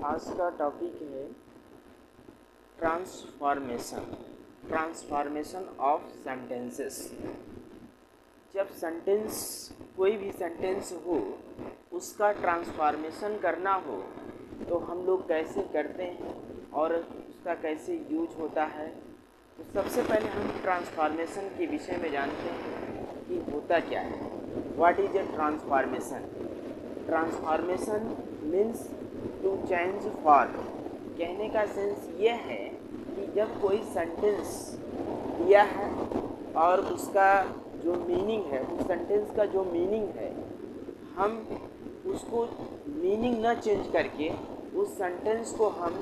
आज का टॉपिक है ट्रांसफॉर्मेशन ऑफ सेंटेंसेस। जब कोई भी सेंटेंस हो उसका ट्रांसफॉर्मेशन करना हो तो हम लोग कैसे करते हैं और उसका कैसे यूज होता है। तो सबसे पहले हम ट्रांसफॉर्मेशन के विषय में जानते हैं कि होता क्या है। What is a transformation? Transformation means to change form. कहने का सेंस ये है कि जब कोई सेंटेंस दिया है और उसका जो मीनिंग है, उस सेंटेंस का जो मीनिंग है, हम उसको मीनिंग न चेंज करके उस सेंटेंस को हम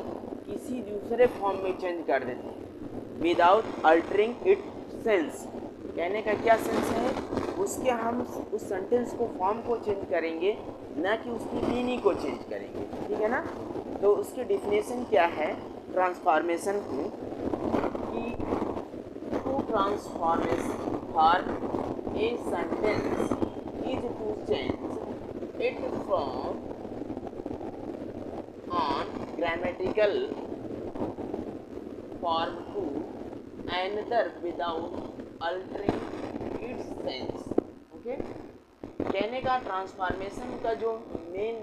किसी दूसरे फॉर्म में चेंज कर देते हैं विदाउट अल्टरिंग इट सेंस। कहने का क्या सेंस है, उसके हम उस सेंटेंस को फॉर्म को चेंज करेंगे, ना कि उसकी मीनिंग को चेंज करेंगे। ठीक है ना। तो उसकी डिफिनेशन क्या है ट्रांसफॉर्मेशन की, कि to transformation for a sentence is to change it from one grammatical form to another without altering its sense। Okay. कहने का ट्रांसफॉर्मेशन का जो मेन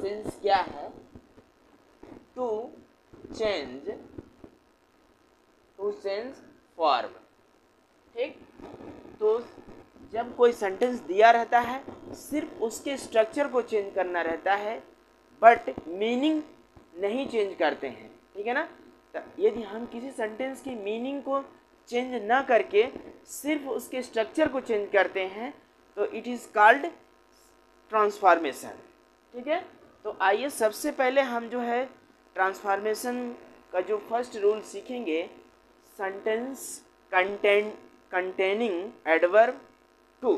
सेंस क्या है, टू चेंज फॉर्म। ठीक। तो जब कोई सेंटेंस दिया रहता है सिर्फ उसके स्ट्रक्चर को चेंज करना रहता है, बट मीनिंग नहीं चेंज करते हैं। ठीक है ना। यदि हम किसी सेंटेंस की मीनिंग को चेंज ना करके सिर्फ उसके स्ट्रक्चर को चेंज करते हैं तो इट इज़ कॉल्ड ट्रांसफॉर्मेशन। ठीक है। तो आइए सबसे पहले हम जो है ट्रांसफॉर्मेशन का जो फर्स्ट रूल सीखेंगे, सेंटेंस कंटेनिंग एडवर्ब टू।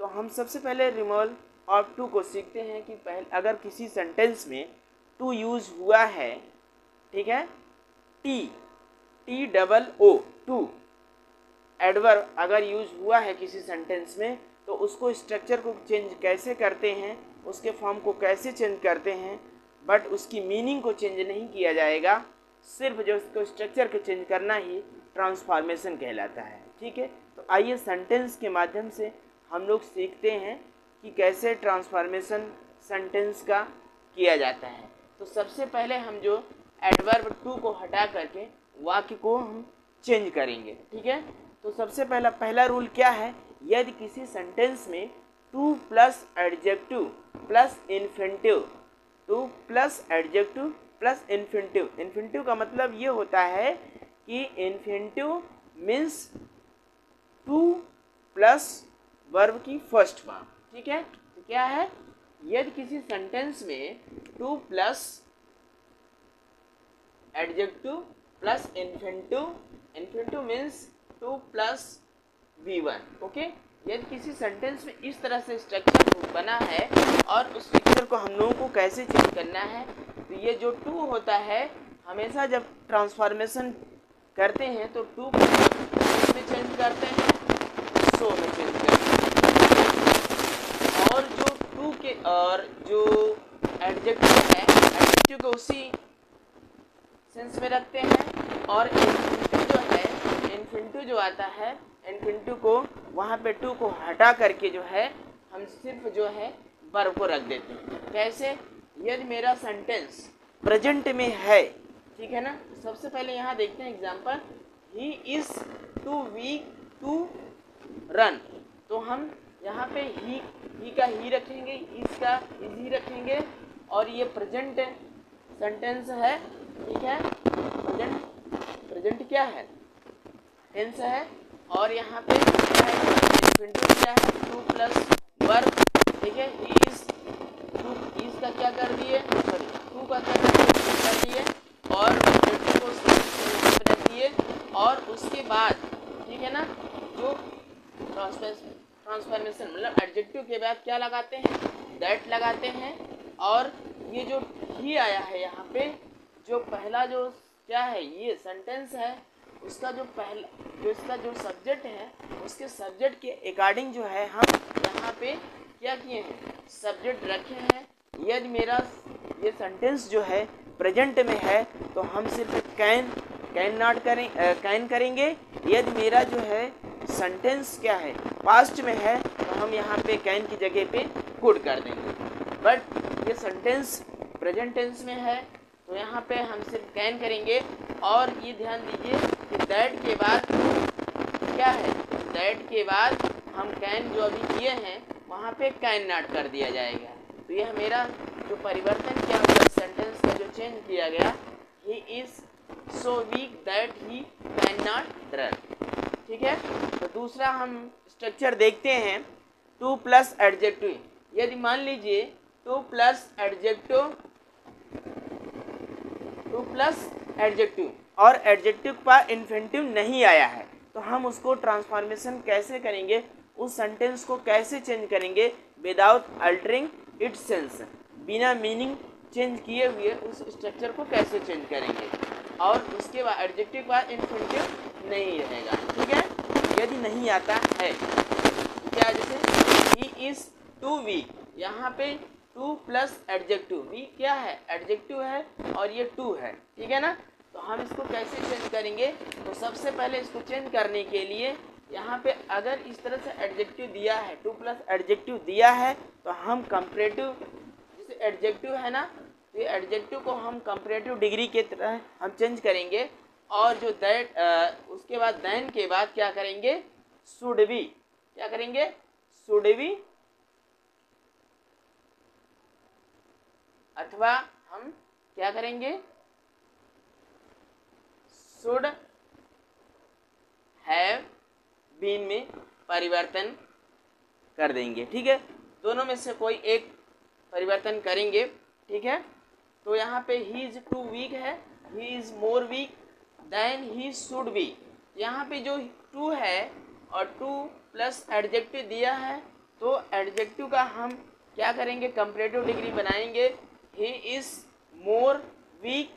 तो हम सबसे पहले रिमूवल ऑफ टू को सीखते हैं कि पहले अगर किसी सेंटेंस में टू यूज हुआ है, ठीक है, TOO टू एडवर्ब अगर यूज हुआ है किसी सेंटेंस में, तो उसको स्ट्रक्चर को चेंज कैसे करते हैं, उसके फॉर्म को कैसे चेंज करते हैं, बट उसकी मीनिंग को चेंज नहीं किया जाएगा, सिर्फ जो उसको स्ट्रक्चर को चेंज करना ही ट्रांसफॉर्मेशन कहलाता है। ठीक है। तो आइए सेंटेंस के माध्यम से हम लोग सीखते हैं कि कैसे ट्रांसफॉर्मेशन सेंटेंस का किया जाता है। तो सबसे पहले हम जो एडवर्ब टू को हटा करके वाक्य को हम चेंज करेंगे। ठीक है। तो सबसे पहला रूल क्या है, यदि किसी सेंटेंस में two plus adjective plus infinitive, two plus adjective plus infinitive. Infinitive का मतलब ये होता है कि infinitive means two plus verb की फर्स्ट फॉर्म। ठीक है। तो क्या है, यदि किसी सेंटेंस में two plus adjective plus infinitive means two plus V1। Okay. यदि किसी सेंटेंस में इस तरह से स्ट्रक्चर बना है और उस स्ट्रक्चर को हम लोगों को कैसे चेंज करना है, तो ये जो टू होता है हमेशा जब ट्रांसफॉर्मेशन करते हैं तो टू को में चेंज करते हैं, सो में चेंज करते हैं, और जो टू के और जो एडजेक्टिव है एडजेक्टिव को उसी सेंस में रखते हैं, और इन्फिनिटिव जो आता है इन्फिनिटिव को वहाँ पे टू को हटा करके जो है हम सिर्फ जो है वर्ब को रख देते हैं। कैसे, यदि मेरा सेंटेंस प्रेजेंट में है, ठीक है ना, सबसे पहले यहाँ देखते हैं example, he is too weak to run. तो हम यहाँ पे ही का ही रखेंगे, इज का इज ही रखेंगे, और ये प्रेजेंट सेंटेंस है। ठीक है। प्रेजेंट क्या है, टेंस है, और यहाँ पे इन्फिनिटिव क्या है, टू प्लस वर्ब। ठीक है। इज का क्या कर दिए, सॉरी टू का क्या कर दिए, और प्रेजेंट को रख दिए, और उसके बाद ठीक है ना, जो ट्रांसफॉर्मेशन मतलब एडजेक्टिव के बाद क्या लगाते हैं, दैट लगाते हैं, और ये जो ही आया है यहाँ पे, जो पहला जो क्या है ये सेंटेंस है, उसका जो पहला जो इसका जो सब्जेक्ट है उसके सब्जेक्ट के अकॉर्डिंग जो है हम यहाँ पे क्या किए हैं, सब्जेक्ट रखे हैं। यदि मेरा ये सेंटेंस जो है प्रेजेंट में है तो हम सिर्फ कैन करेंगे। यदि मेरा जो है सेंटेंस क्या है पास्ट में है तो हम यहाँ पे कैन की जगह पे कुड कर देंगे। बट ये सेंटेंस प्रेजेंट टेंस में है तो यहाँ पे हम सिर्फ कैन करेंगे। और ये ध्यान दीजिए कि दैट के बाद क्या है, दैट के बाद हम कैन जो अभी किए हैं वहाँ पे कैन नॉट कर दिया जाएगा। तो यह मेरा जो परिवर्तन किया हुआ सेंटेंस का जो चेंज किया गया, he is so weak that he can not run. ठीक है, तो दूसरा हम स्ट्रक्चर देखते हैं, टू प्लस एडजेक्टिव। यदि मान लीजिए टू प्लस एडजेक्टिव और एडजेक्टिव का इन्फिनिटिव नहीं आया है तो हम उसको ट्रांसफॉर्मेशन कैसे करेंगे, उस सेंटेंस को कैसे चेंज करेंगे विदाउट अल्टरिंग इट्स सेंस, बिना मीनिंग चेंज किए हुए उस स्ट्रक्चर को कैसे चेंज करेंगे। और उसके बाद एडजेक्टिव का इन्फिनिटिव नहीं रहेगा। ठीक है, यदि नहीं आता है क्या, जैसे ही इज टू वीक, यहाँ पे टू प्लस एडजेक्टिव, वीक क्या है एडजेक्टिव है और ये टू है। ठीक है ना, तो हम इसको कैसे चेंज करेंगे, तो सबसे पहले इसको चेंज करने के लिए यहाँ पे अगर इस तरह से एडजेक्टिव दिया है, टू प्लस एडजेक्टिव दिया है तो हम कंपैरेटिव, जैसे एडजेक्टिव है ना, तो ये एडजेक्टिव को हम कंपैरेटिव डिग्री के तरह हम चेंज करेंगे। और जो दैट उसके बाद देन के बाद क्या करेंगे, शुड बी, क्या करेंगे शुड बी, अथवा हम क्या करेंगे शुड हैव बीन में परिवर्तन कर देंगे। ठीक है, दोनों में से कोई एक परिवर्तन करेंगे। ठीक है, तो यहाँ पे ही इज टू वीक है, he is more weak than he should be. यहाँ पे जो टू है और टू प्लस एडजेक्टिव दिया है तो एडजेक्टिव का हम क्या करेंगे कंपैरेटिव डिग्री बनाएंगे, ही इज मोर वीक।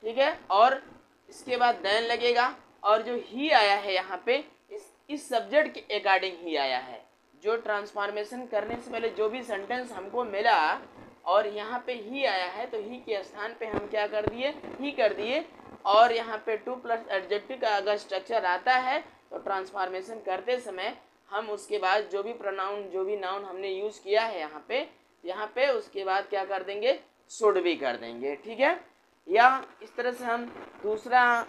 ठीक है, और इसके बाद देन लगेगा और जो ही आया है यहाँ पे इस सब्जेक्ट के अकॉर्डिंग ही आया है। जो ट्रांसफॉर्मेशन करने से पहले जो भी सेंटेंस हमको मिला और यहाँ पे ही आया है तो ही के स्थान पे हम क्या कर दिए, ही कर दिए। और यहाँ पे टू प्लस एडजेक्टिव का अगर स्ट्रक्चर आता है तो ट्रांसफॉर्मेशन करते समय हम उसके बाद जो भी प्रोनाउन जो भी नाउन हमने यूज़ किया है यहाँ पे उसके बाद क्या कर देंगे, शुड भी कर देंगे। ठीक है, या इस तरह से हम दूसरा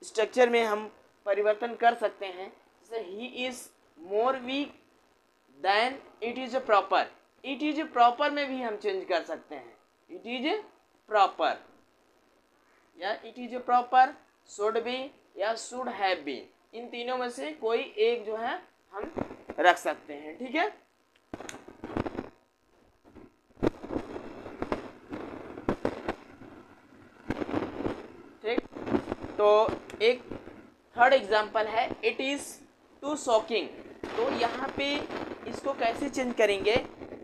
स्ट्रक्चर में हम परिवर्तन कर सकते हैं, जैसे he is more weak than it is proper. It is proper में भी हम चेंज कर सकते हैं, इट इज़ प्रॉपर या it is proper, should be या शुड हैव बीन, इन तीनों में से कोई एक जो है हम रख सकते हैं। ठीक है, ठीक, तो एक थर्ड एग्जाम्पल है, इट इज़ टू शॉकिंग। तो यहाँ पे इसको कैसे चेंज करेंगे,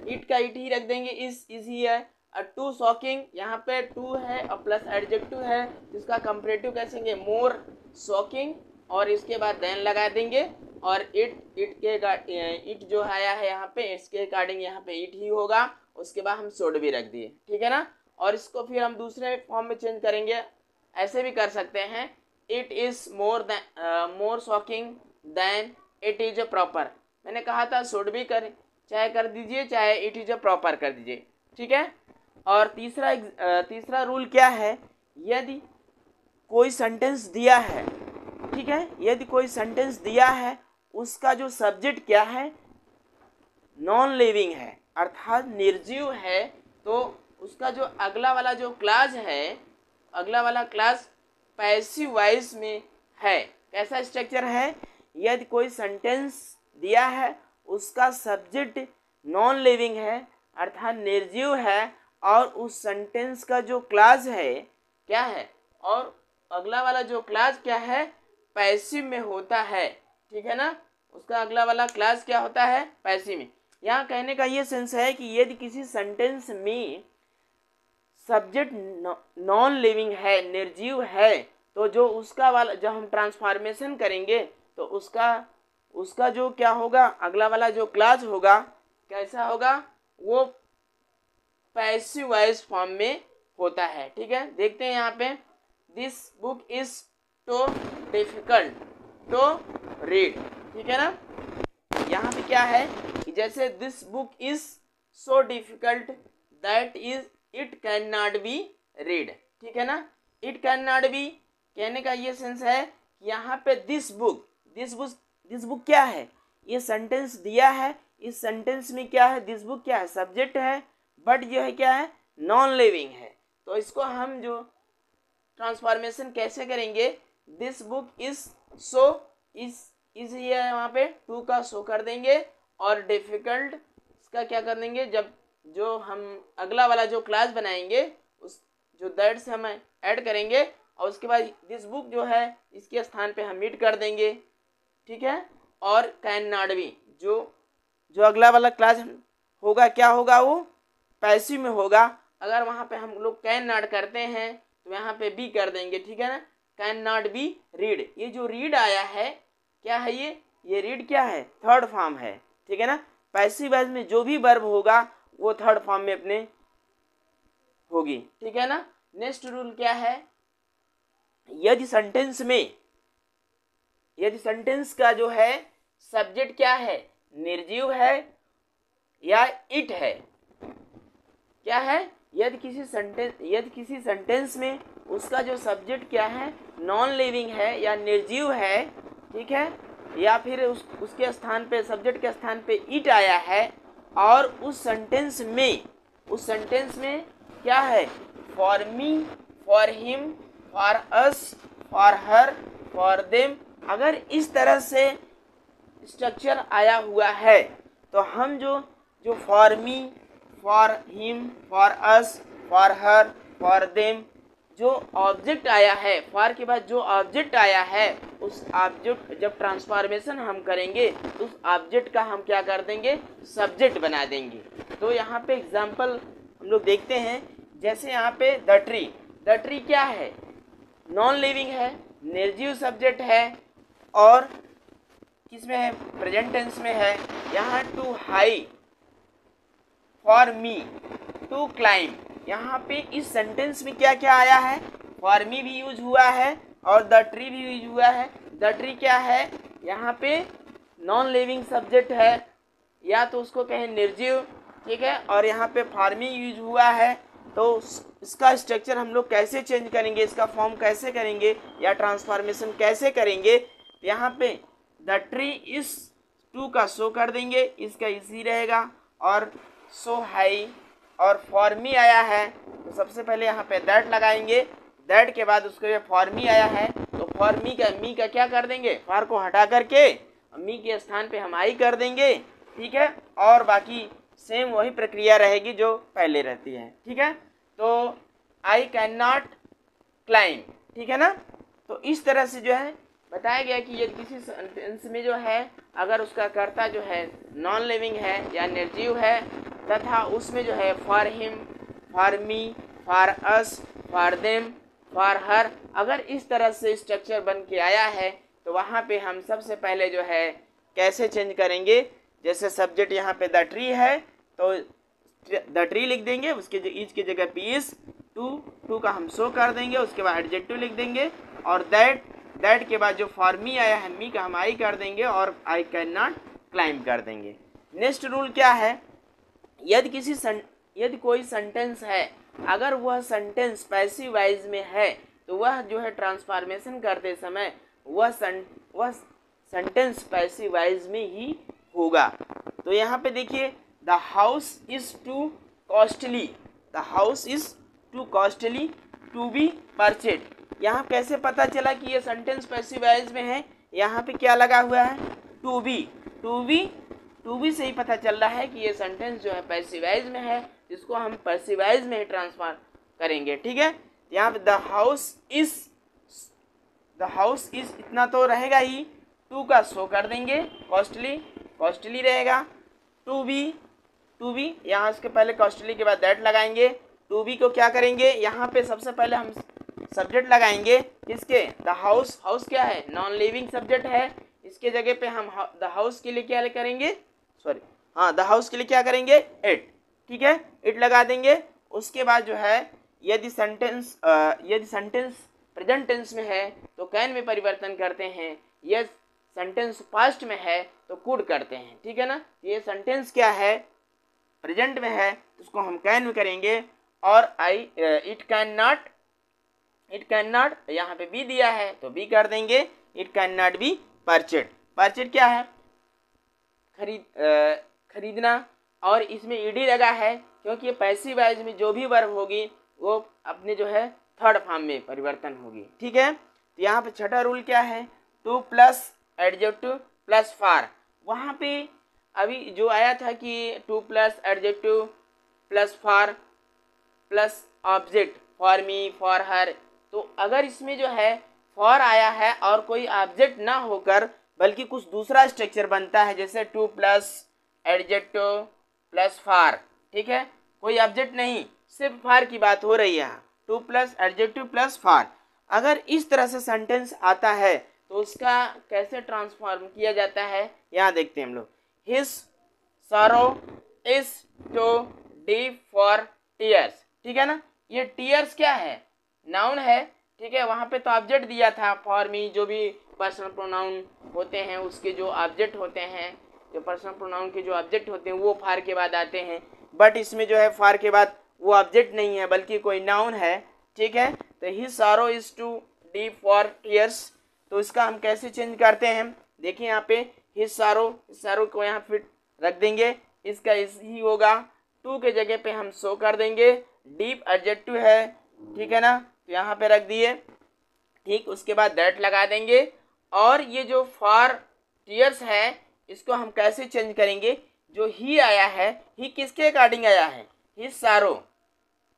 इट का इट ही रख देंगे, इज ही है, और टू शॉकिंग यहाँ पे टू है और प्लस एडजेक्टिव है जिसका कंपैरेटिव कैसेंगे मोर शॉकिंग, और इसके बाद देन लगा देंगे और इट जो आया है यहाँ पे इसके अकॉर्डिंग यहाँ पे इट ही होगा, उसके बाद हम शुड भी रख दिए। ठीक है ना, और इसको फिर हम दूसरे फॉर्म में चेंज करेंगे, ऐसे भी कर सकते हैं, it is more shocking than it is proper. मैंने कहा था शुड भी चाहे कर दीजिए चाहे इट इज़ प्रॉपर कर दीजिए। ठीक है, और तीसरा रूल क्या है, यदि कोई सेंटेंस दिया है, ठीक है, यदि कोई सेंटेंस दिया है उसका जो सब्जेक्ट क्या है नॉन लिविंग है अर्थात निर्जीव है, तो उसका जो अगला वाला जो क्लास है, अगला वाला क्लास पैसिव वॉइस में है। कैसा स्ट्रक्चर है, यदि कोई सेंटेंस दिया है उसका सब्जेक्ट नॉन लिविंग है अर्थात निर्जीव है और उस सेंटेंस का जो क्लास है क्या है, और अगला वाला जो क्लास क्या है पैसिव में होता है। ठीक है ना, उसका अगला वाला क्लास क्या होता है पैसिव में। यहाँ कहने का ये सेंस है कि यदि किसी सेंटेंस में सब्जेक्ट नॉन लिविंग है निर्जीव है तो जो उसका वाला जब हम ट्रांसफॉर्मेशन करेंगे तो उसका जो क्या होगा अगला वाला जो क्लास होगा कैसा होगा, वो पैसिव वॉइस फॉर्म में होता है। ठीक है, देखते हैं यहाँ पे, this book is too difficult to read. ठीक है ना, यहाँ पे क्या है कि जैसे this book is so difficult that is it can not be read. ठीक है ना, इट कैन नॉट बी कहने का ये सेंस है कि यहाँ पे दिस बुक क्या है, ये सेंटेंस दिया है, इस सेंटेंस में क्या है, दिस बुक क्या है, सब्जेक्ट है, बट जो है क्या है, नॉन लिविंग है। तो इसको हम जो ट्रांसफॉर्मेशन कैसे करेंगे, this book is so is ये वहाँ पे टू का सो कर देंगे, और डिफिकल्ट इसका क्या कर देंगे, जब जो हम अगला वाला जो क्लास बनाएंगे उस जो दैट से हम ऐड करेंगे, और उसके बाद दिस बुक जो है इसके स्थान पे हम मीट कर देंगे। ठीक है, और कैन नॉट बी जो अगला वाला क्लास होगा क्या होगा, वो पैसिव में होगा। अगर वहाँ पे हम लोग कैन नॉट करते हैं तो यहाँ पे बी कर देंगे। ठीक है ना, कैन नॉट बी रीड, ये जो रीड आया है क्या है, ये रीड क्या है, थर्ड फॉर्म है। ठीक है ना, पैसिव वॉइस में जो भी वर्ब होगा वो थर्ड फॉर्म में अपने होगी। ठीक है ना, नेक्स्ट रूल क्या है, यदि सेंटेंस का जो है सब्जेक्ट क्या है, निर्जीव है या इट है, क्या है, यदि किसी सेंटेंस में उसका जो सब्जेक्ट क्या है, नॉन लिविंग है या निर्जीव है, ठीक है, या फिर उसके स्थान पे, सब्जेक्ट के स्थान पे इट आया है, और उस सेंटेंस में क्या है, for me, for him, for us, for her, for them, अगर इस तरह से स्ट्रक्चर आया हुआ है तो हम जो for me, for him, for us, for her, for them, जो ऑब्जेक्ट आया है, फॉर के बाद जो ऑब्जेक्ट आया है, उस ऑब्जेक्ट जब ट्रांसफॉर्मेशन हम करेंगे तो उस ऑब्जेक्ट का हम क्या कर देंगे, सब्जेक्ट बना देंगे। तो यहाँ पे एग्जांपल हम लोग देखते हैं, जैसे यहाँ पे द ट्री क्या है, नॉन लिविंग है, निर्जीव सब्जेक्ट है, और किस में है, प्रेजेंट टेंस में है। यहाँ too high, for me, to climb, यहाँ पे इस सेंटेंस में क्या क्या आया है, फॉर मी भी यूज हुआ है और द ट्री भी यूज हुआ है। द ट्री क्या है, यहाँ पे नॉन लिविंग सब्जेक्ट है, या तो उसको कहें निर्जीव। ठीक है, और यहाँ पे फॉर मी यूज हुआ है। तो इसका स्ट्रक्चर हम लोग कैसे चेंज करेंगे, इसका फॉर्म कैसे करेंगे या ट्रांसफॉर्मेशन कैसे करेंगे, यहाँ पे द ट्री इज टू का शो कर देंगे, इसका इसी रहेगा, और सो हाई, और फॉर मी आया है तो सबसे पहले यहाँ पे दैट लगाएंगे, दैट के बाद उसके फॉर मी आया है तो फॉर मी का क्या कर देंगे, फॉर को हटा करके मी के स्थान पे हम आई कर देंगे। ठीक है, और बाकी सेम वही प्रक्रिया रहेगी जो पहले रहती है। ठीक है, तो आई कैन नॉट क्लाइम। ठीक है ना, तो इस तरह से जो है बताया गया कि यदि किसी सेंटेंस में जो है अगर उसका कर्ता जो है नॉन लिविंग है या निर्जीव है, तथा उसमें जो है for him, for me, for us, for them, for her, अगर इस तरह से स्ट्रक्चर बन के आया है तो वहाँ पे हम सबसे पहले जो है कैसे चेंज करेंगे, जैसे सब्जेक्ट यहाँ पे द ट्री है तो द ट्री लिख देंगे, उसके ईच की जगह पे इज, टू का हम शो कर देंगे, उसके बाद एडजेक्टिव लिख देंगे, और दैट के बाद जो फॉर मी आया है मी का हम आई कर देंगे, और आई कैन नॉट क्लाइम कर देंगे। नेक्स्ट रूल क्या है, यदि कोई सेंटेंस है, अगर वह सेंटेंस पैसिव वॉइस में है तो वह जो है ट्रांसफॉर्मेशन करते समय वह सेंटेंस पैसिव वॉइस में ही होगा। तो यहाँ पे देखिए, the house is too costly, the house is too costly to be purchased. यहाँ कैसे पता चला कि ये सेंटेंस पैसिव वॉइस में है, यहाँ पे क्या लगा हुआ है, टू बी से ही पता चल रहा है कि ये सेंटेंस जो है पैसिव वॉइस में है, जिसको हम पैसिव वॉइस में ही ट्रांसफर करेंगे। ठीक है, यहाँ पे द हाउस इज इतना तो रहेगा ही, टू का शो कर देंगे, कॉस्टली रहेगा, टू बी यहाँ उसके पहले कॉस्टली के बाद दैट लगाएंगे, टू बी को क्या करेंगे, यहाँ पे सबसे पहले हम सब्जेक्ट लगाएंगे, किसके, द हाउस क्या है, नॉन लिविंग सब्जेक्ट है, इसके जगह पे हम द हाउस के लिए क्या करेंगे, द हाउस के लिए क्या करेंगे, इट। ठीक है, इट लगा देंगे। उसके बाद जो है यदि सेंटेंस प्रेजेंट टेंस में है तो कैन में परिवर्तन करते हैं, यह सेंटेंस पास्ट में है तो कुड करते हैं, ठीक है ना। ये सेंटेंस क्या है, प्रेजेंट में है तो उसको हम कैन में करेंगे, और इट कैन नॉट यहाँ पे बी दिया है तो बी कर देंगे, इट कैन नॉट बी परचेड। परचेड क्या है, खरीदना, और इसमें ईडी लगा है क्योंकि पैसिव वॉइस में जो भी वर्ब होगी वो अपने जो है थर्ड फॉर्म में परिवर्तन होगी, ठीक है। तो यहाँ पे छठा रूल क्या है, two plus adjective plus for. वहाँ पे अभी जो आया था कि two plus adjective plus for plus object, for me for her, तो अगर इसमें जो है फॉर आया है और कोई ऑब्जेक्ट ना होकर बल्कि कुछ दूसरा स्ट्रक्चर बनता है, जैसे two plus adjective plus for, ठीक है, कोई ऑब्जेक्ट नहीं, सिर्फ फॉर की बात हो रही है, two plus adjective plus for. अगर इस तरह से सेंटेंस आता है तो उसका कैसे ट्रांसफॉर्म किया जाता है, यहाँ देखते हैं हम लोग। His sorrow is too deep for tears, ठीक है ना। ये टीयर्स क्या है, नाउन है, ठीक है। वहाँ पे तो ऑब्जेक्ट दिया था फॉर मी, जो भी पर्सनल प्रोनाउन होते हैं उसके जो ऑब्जेक्ट होते हैं, जो पर्सनल प्रोनाउन के जो ऑब्जेक्ट होते हैं वो फॉर के बाद आते हैं, बट इसमें जो है फॉर के बाद वो ऑब्जेक्ट नहीं है बल्कि कोई नाउन है, ठीक है। तो his sorrow is too deep for tears, तो इसका हम कैसे चेंज करते हैं, देखिए यहाँ पे हिज सॉरो को यहाँ फिट रख देंगे, इसका ही होगा, टू के जगह पे हम सो कर देंगे, डीप एडजेक्टिव है, ठीक है ना, तो यहाँ पे रख दिए, ठीक। उसके बाद दैट लगा देंगे, और ये जो फॉर टीयर्स है इसको हम कैसे चेंज करेंगे, जो ही आया है, ही किसके अकॉर्डिंग आया है, हिज सॉरो,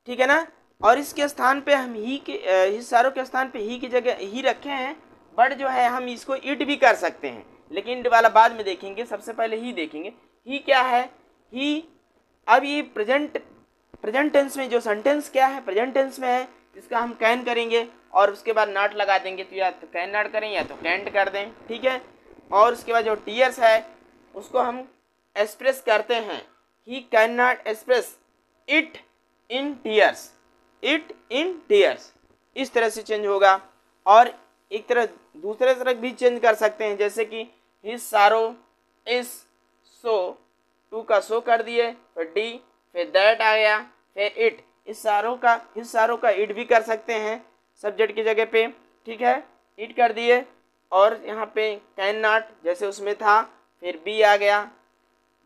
ठीक है ना, और इसके स्थान पे हम हिज सॉरो के स्थान पे ही की जगह ही रखे हैं, बट जो है हम इसको इट भी कर सकते हैं, लेकिन इट वाला बाद में देखेंगे, सबसे पहले ही देखेंगे। ही क्या है, ही, अब ये प्रेजेंट टेंस में जो सेंटेंस क्या है, प्रेजेंट टेंस में है, इसका हम कैन करेंगे और उसके बाद नॉट लगा देंगे, तो या तो कैन नॉट करें या तो कैंट कर दें, ठीक है। और उसके बाद जो टीयर्स है उसको हम एक्सप्रेस करते हैं, he can not express it in tears, it in tears, इस तरह से चेंज होगा। और एक तरह दूसरे तरह भी चेंज कर सकते हैं, जैसे कि his sorrow is so, too का सो कर दिए, फिर डी, फिर दैट आ गया, फिर इट, हिज सॉरो का इट भी कर सकते हैं सब्जेक्ट की जगह पे, ठीक है, इट कर दिए। और यहाँ पे कैन नॉट जैसे उसमें था, फिर बी आ गया,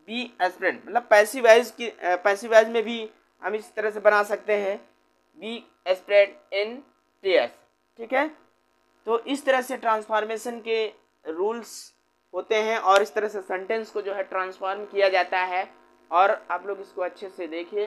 बी एस्पिरेंट, मतलब पैसिव वॉइस में भी हम इस तरह से बना सकते हैं, बी एस्पिरेंट इन टीयर्स, ठीक है। तो इस तरह से ट्रांसफॉर्मेशन के रूल्स होते हैं और इस तरह से सेंटेंस को जो है ट्रांसफॉर्म किया जाता है, और आप लोग इसको अच्छे से देखिए।